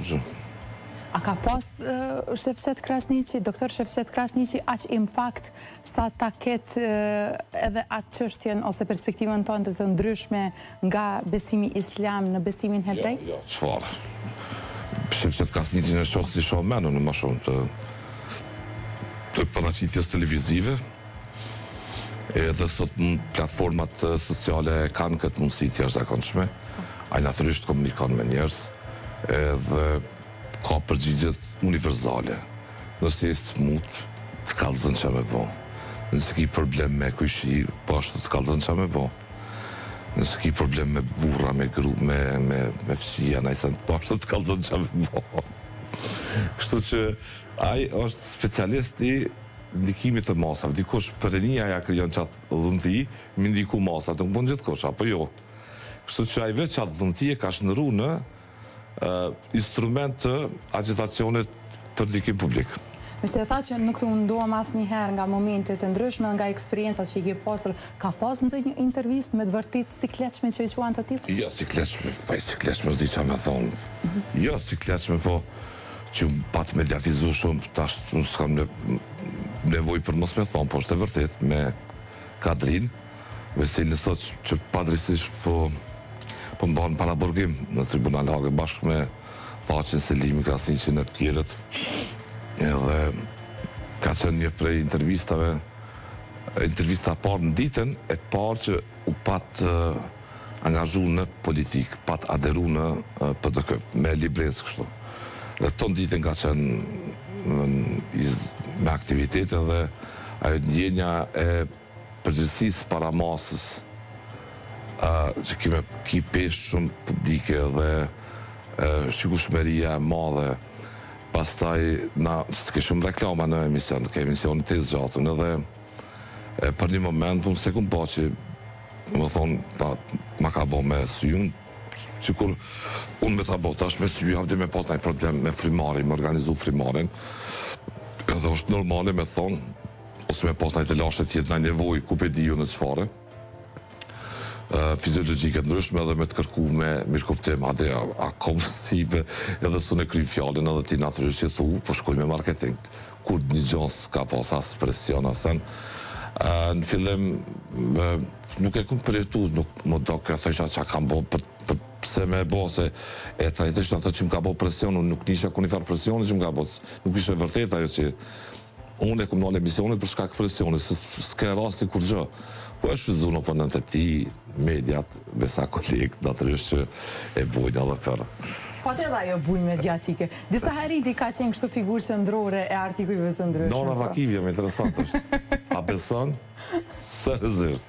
që. A ka pas Shefqet Krasniqi, doktor Shefqet Krasniqi, aq impact sa ta ketë edhe atë çështjen ose perspektivën tonë të ndryshme nga besimi islam në besimin hebrej? Jo, çfarë. Shefqet Krasniqi në shoh si shoh më më shumë të paraqitjes televizive. Edhe sot platformat sociale kanë këtë mundësi të jashtëzakonshme. Ai natyrisht komunikon me njerëz edhe ka përgjigjet universale. Nëse je smut, të kallëzën që me bo. Nëse ki problem me kujshi, po ashtu të kallëzën që me bo. Nëse ki problem me burra, me gru, me fshia, najsen, po ashtu të kallëzën që me bo. Kështu që ai është specialist i ndikimit të masave. Dikush përrenia ja krijon qatë dhunti, mi ndiku masat, nuk bon gjithë kush, apo jo. Kështu që ai vetë qatë dhunti e ka shëndëru në instrument të agitacionit për ndikim publik. Me që e tha që nuk të munduam asë njëherë nga momentet e ndryshme, nga eksperiencat që i ke pasur, ka pas në të një intervist me të vërtit sikletshme që i quan të tillë? Jo, sikletshme, pa i sikletshme s'di qa me thonë. Jo, sikletshme, po që patë mediatizu shumë, tash unë s'kam nevoj për mos me thonë, po është e vërtet me Kadrin, Veselin sot që padrisish po më banë para burgim në Tribunal Hage bashkë me Faqin, Selimi, Krasniqin e tjerët. Edhe ka qenë një prej intervista parë në ditën e parë që u patë angazhu në politik, patë aderu në PDK, me libres kështu. Dhe tonë ditën ka qenë me aktivitet edhe ajo ndjenja e përgjithësisë para masës që ki pesh shumë publike dhe shikueshmëria e madhe. Pastaj s'ke shumë reklama në emision, ke emisionit të zgjatun edhe për një moment unë se kum pa që më thonë ma ka bo me syun, sikur unë me ta bo tash me syun havdi me pas nëjë problem me frimarin, me organizu frimarin, edhe është normale me thonë ose me pas nëjë të lashet jetë nëjë nevoj ku pe di ju në qfare fiziologjike ndryshme edhe me të kërku me mirëkuptim ade a komësive edhe së në kry fjallin edhe ti natyrisht që thu po shkoj me marketing kur një gjons ka pas as presion asen në fillim nuk e kumë përjetu nuk më do këtë thësha që kam bo pse me bo se e të rejtësht në të që më ka bo presion unë nuk nisha ku një farë presioni që më ka bo nuk ishe vërtet ajo që unë e kumë në emisionit për shkak presioni s'ke rasti kur gjë po e shvizu në oponent e ti, mediat, besa kolegë, natërisht që e bujnë edhe për. Po të edhe ajo bujnë mediatike. Disa heriti ka qenë kështu figurë qëndrore e artikujve të ndryshme. Nona Vakivja, me interesant është. A beson? Së rëzisht.